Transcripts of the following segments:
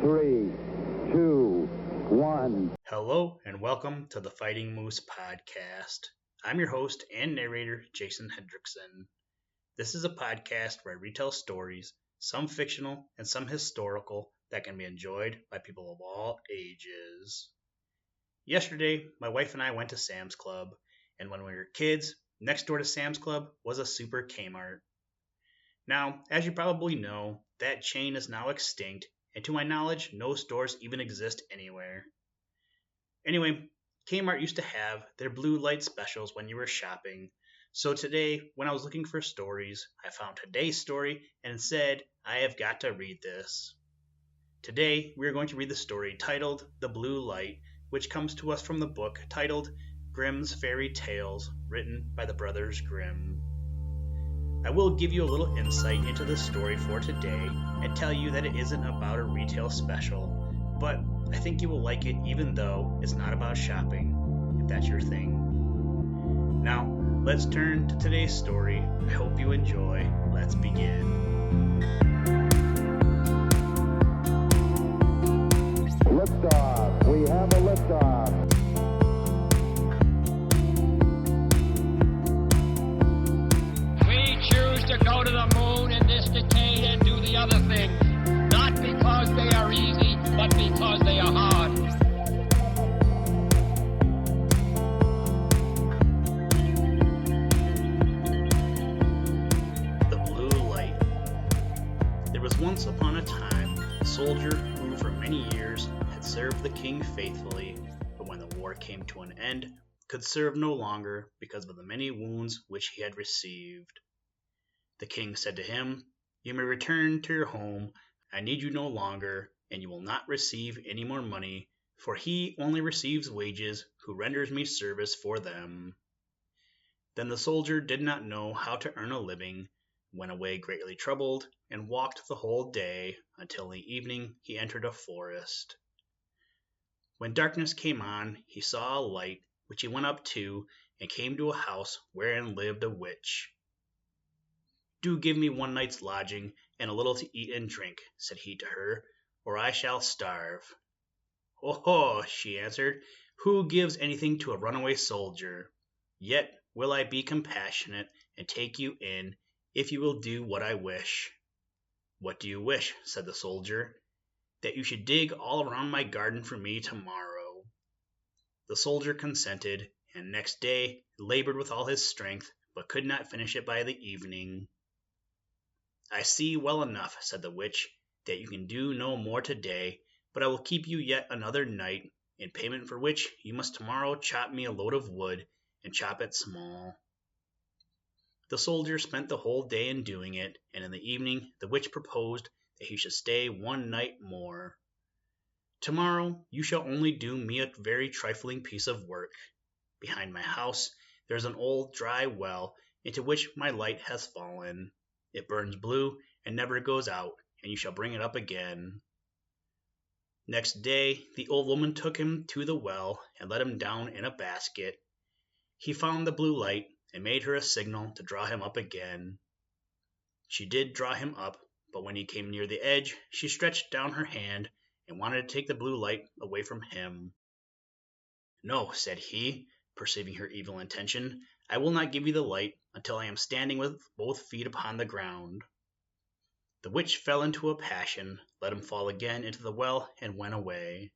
3, 2, 1. Hello and welcome to the Fighting Moose podcast. I'm your host and narrator, Jason Hendrickson. This is a podcast where I retell stories, some fictional and some historical, that can be enjoyed by people of all ages. Yesterday, my wife and I went to Sam's Club, and when we were kids, next door to Sam's Club was a super Kmart. Now, as you probably know, that chain is now extinct, and to my knowledge, no stores even exist anywhere. Anyway, Kmart used to have their blue light specials when you were shopping, so today, when I was looking for stories, I found today's story and said, I have got to read this. Today, we are going to read the story titled The Blue Light, which comes to us from the book titled Grimm's Fairy Tales, written by the Brothers Grimm. I will give you a little insight into the story for today and tell you that it isn't about a retail special, but I think you will like it even though it's not about shopping, if that's your thing. Now, let's turn to today's story. I hope you enjoy. Let's begin. Liftoff. We have a liftoff. To go to the moon in this decade and do the other things, not because they are easy, but because they are hard. The Blue Light. There was once upon a time a soldier who for many years had served the king faithfully, but when the war came to an end, could serve no longer because of the many wounds which he had received. The king said to him, "You may return to your home. I need you no longer, and you will not receive any more money, for he only receives wages who renders me service for them." Then the soldier did not know how to earn a living, went away greatly troubled, and walked the whole day, until in the evening he entered a forest. When darkness came on, he saw a light, which he went up to, and came to a house wherein lived a witch. "Do give me one night's lodging, and a little to eat and drink," said he to her, "or I shall starve." "Oh," she answered, "who gives anything to a runaway soldier? Yet will I be compassionate, and take you in, if you will do what I wish." "What do you wish?" said the soldier. "That you should dig all around my garden for me tomorrow." The soldier consented, and next day labored with all his strength, but could not finish it by the evening. "I see well enough," said the witch, "that you can do no more today, but I will keep you yet another night, in payment for which you must tomorrow chop me a load of wood, and chop it small." The soldier spent the whole day in doing it, and in the evening the witch proposed that he should stay one night more. "Tomorrow you shall only do me a very trifling piece of work. Behind my house there is an old dry well, into which my light has fallen. It burns blue and never goes out, and you shall bring it up again." Next day the old woman took him to the well and let him down in a basket. He found the blue light and made her a signal to draw him up again. She did draw him up, but when he came near the edge, she stretched down her hand and wanted to take the blue light away from him. "No," said he, perceiving her evil intention, "I will not give you the light until I am standing with both feet upon the ground." The witch fell into a passion, let him fall again into the well, and went away.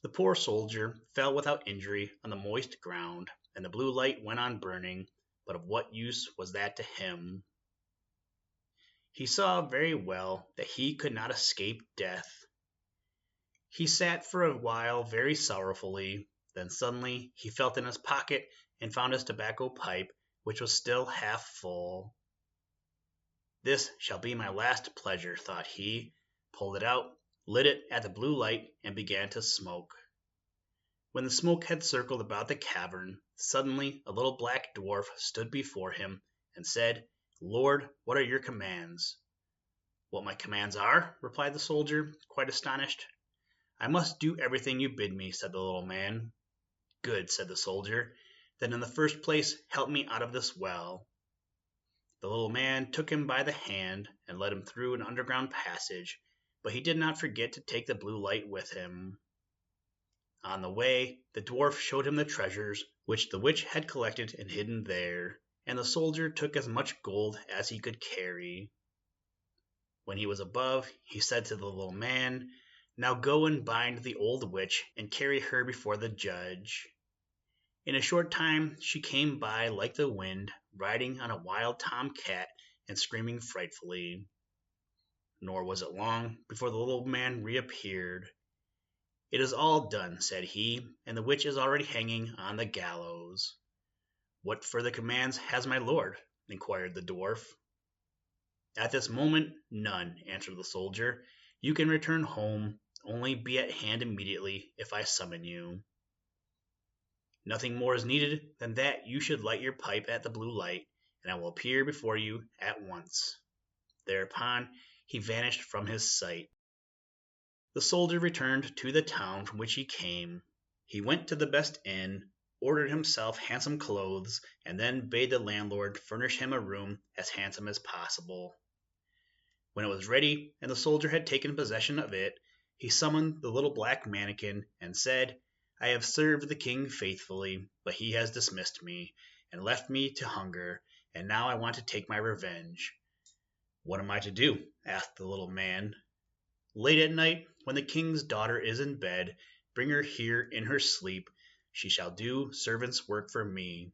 The poor soldier fell without injury on the moist ground, and the blue light went on burning, but of what use was that to him? He saw very well that he could not escape death. He sat for a while very sorrowfully, then suddenly he felt in his pocket and found his tobacco pipe, which was still half full. "This shall be my last pleasure," thought he, pulled it out, lit it at the blue light, and began to smoke. When the smoke had circled about the cavern, suddenly a little black dwarf stood before him and said, "Lord, what are your commands?" "What my commands are?" replied the soldier, quite astonished. "I must do everything you bid me," said the little man. "Good," said the soldier. "Then in the first place help me out of this well." The little man took him by the hand and led him through an underground passage, but he did not forget to take the blue light with him. On the way, the dwarf showed him the treasures which the witch had collected and hidden there, and the soldier took as much gold as he could carry. When he was above, he said to the little man, "Now go and bind the old witch and carry her before the judge." In a short time she came by like the wind, riding on a wild tomcat and screaming frightfully. Nor was it long before the little man reappeared. "It is all done," said he, "and the witch is already hanging on the gallows." "What further commands has my lord?" inquired the dwarf. "At this moment, none," answered the soldier. "You can return home, only be at hand immediately if I summon you." "Nothing more is needed than that you should light your pipe at the blue light, and I will appear before you at once." Thereupon he vanished from his sight. The soldier returned to the town from which he came. He went to the best inn, ordered himself handsome clothes, and then bade the landlord furnish him a room as handsome as possible. When it was ready, and the soldier had taken possession of it, he summoned the little black manikin, and said, "I have served the king faithfully, but he has dismissed me, and left me to hunger, and now I want to take my revenge." "What am I to do?" asked the little man. "Late at night, when the king's daughter is in bed, bring her here in her sleep. She shall do servant's work for me."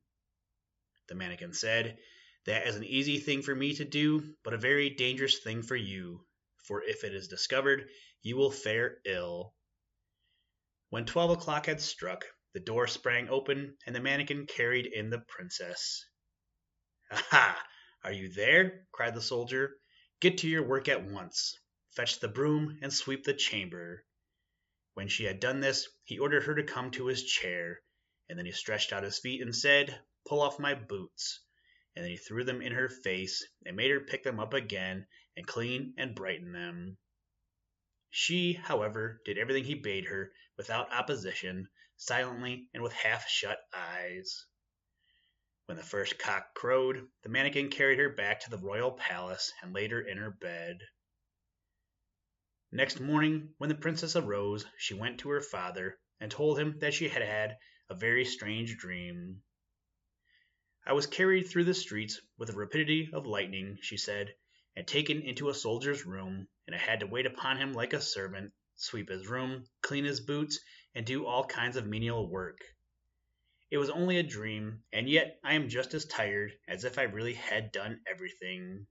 The manikin said, "That is an easy thing for me to do, but a very dangerous thing for you, for if it is discovered, you will fare ill." When 12 o'clock had struck, the door sprang open, and the manikin carried in the princess. "Aha! Are you there?" cried the soldier. "Get to your work at once. Fetch the broom and sweep the chamber." When she had done this, he ordered her to come to his chair, and then he stretched out his feet and said, "Pull off my boots." And then he threw them in her face, and made her pick them up again, and clean and brighten them. She, however, did everything he bade her, without opposition, silently and with half-shut eyes. When the first cock crowed, the manikin carried her back to the royal palace, and laid her in her bed. Next morning, when the princess arose, she went to her father, and told him that she had had a very strange dream. "I was carried through the streets with the rapidity of lightning," she said, "and taken into a soldier's room, and I had to wait upon him like a servant, sweep his room, clean his boots, and do all kinds of menial work. It was only a dream, and yet I am just as tired as if I really had done everything."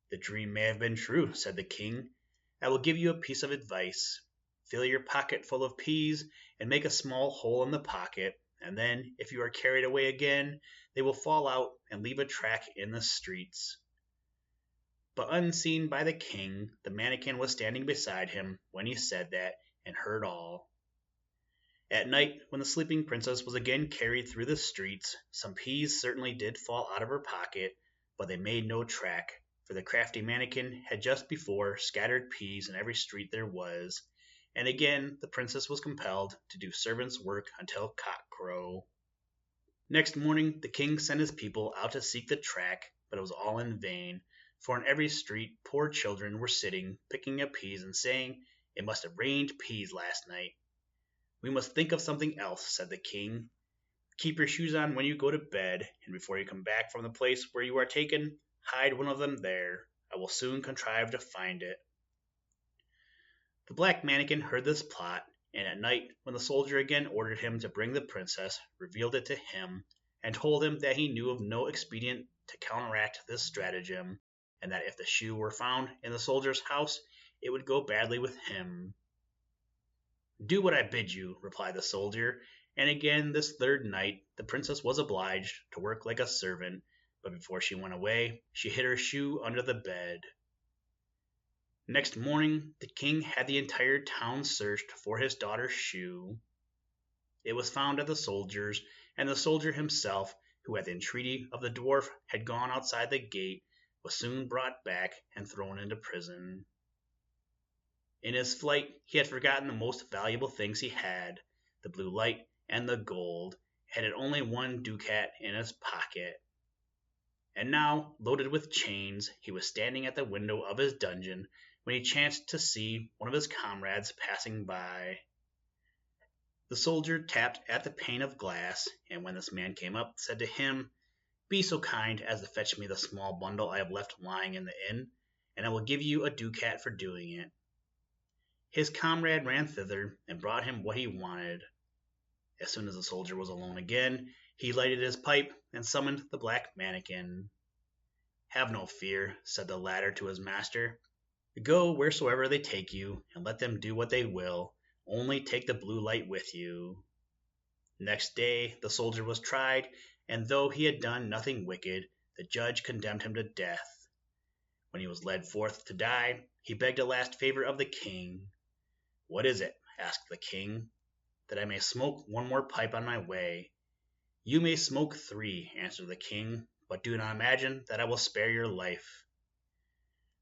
"The dream may have been true," said the king. "I will give you a piece of advice. Fill your pocket full of peas, and make a small hole in the pocket, and then, if you are carried away again, they will fall out and leave a track in the streets." But unseen by the king, the manikin was standing beside him when he said that, and heard all. At night, when the sleeping princess was again carried through the streets, some peas certainly did fall out of her pocket, but they made no track, for the crafty manikin had just before scattered peas in every street there was, and again the princess was compelled to do servant's work until cock-crow. Next morning the king sent his people out to seek the track, but it was all in vain, for in every street poor children were sitting, picking up peas, and saying, "It must have rained peas last night." "We must think of something else," said the king. "Keep your shoes on when you go to bed, and before you come back from the place where you are taken, hide one of them there. I will soon contrive to find it." The black manikin heard this plot, and at night, when the soldier again ordered him to bring the princess, revealed it to him, and told him that he knew of no expedient to counteract this stratagem, and that if the shoe were found in the soldier's house, it would go badly with him. "Do what I bid you," replied the soldier, and again this third night the princess was obliged to work like a servant, but before she went away she hid her shoe under the bed. Next morning the king had the entire town searched for his daughter's shoe. It was found at the soldier's, and the soldier himself, who at the entreaty of the dwarf had gone outside the gate, was soon brought back and thrown into prison. In his flight he had forgotten the most valuable things he had, the blue light and the gold, and had only 1 ducat in his pocket. And now, loaded with chains, he was standing at the window of his dungeon, when he chanced to see one of his comrades passing by. The soldier tapped at the pane of glass, and when this man came up, said to him, "Be so kind as to fetch me the small bundle I have left lying in the inn, and I will give you a ducat for doing it." His comrade ran thither and brought him what he wanted. As soon as the soldier was alone again, he lighted his pipe and summoned the black mannikin. "Have no fear," said the latter to his master. "Go wheresoever they take you, and let them do what they will. Only take the blue light with you." Next day the soldier was tried, and though he had done nothing wicked, the judge condemned him to death. When he was led forth to die, he begged a last favor of the king. "What is it?" asked the king. "That I may smoke one more pipe on my way." "You may smoke 3, answered the king, "but do not imagine that I will spare your life."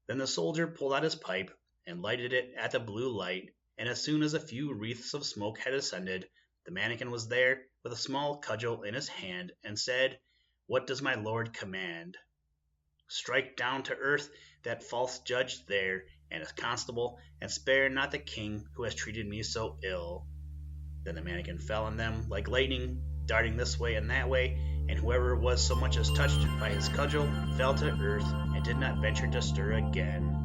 Then the soldier pulled out his pipe and lighted it at the blue light, and as soon as a few wreaths of smoke had ascended, the mannikin was there with a small cudgel in his hand, and said, "What does my lord command?" "Strike down to earth that false judge there, and his constable, and spare not the king who has treated me so ill." Then the mannikin fell on them like lightning, darting this way and that way, and whoever was so much as touched by his cudgel fell to earth and did not venture to stir again.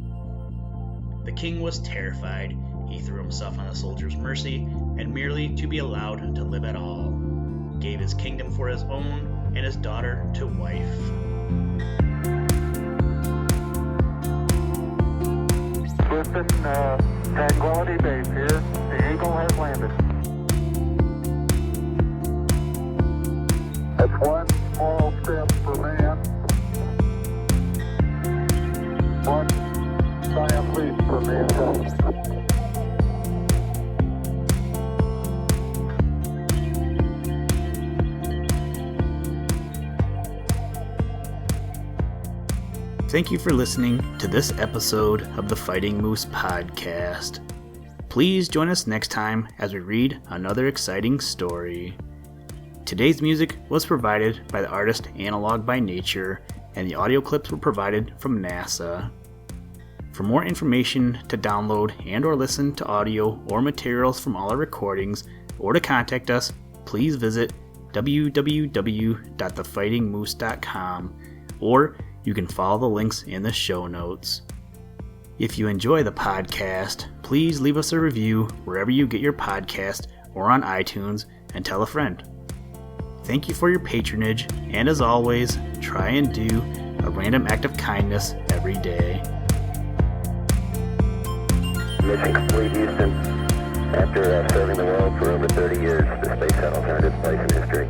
The king was terrified. He threw himself on the soldier's mercy, and merely to be allowed to live at all, gave his kingdom for his own, and his daughter to wife. Houston, Tranquility Base here. The Eagle has landed. That's one small step for man, one giant leap for mankind. Thank you for listening to this episode of the Fighting Moose podcast. Please join us next time as we read another exciting story. Today's music was provided by the artist Analog by Nature, and the audio clips were provided from NASA. For more information to download and or listen to audio or materials from all our recordings, or to contact us, please visit www.thefightingmoose.com, or you can follow the links in the show notes. If you enjoy the podcast, please leave us a review wherever you get your podcast or on iTunes, and tell a friend. Thank you for your patronage, and as always, try and do a random act of kindness every day. Mission complete, Houston. After serving the world for over 30 years, the space shuttle earned its place in history.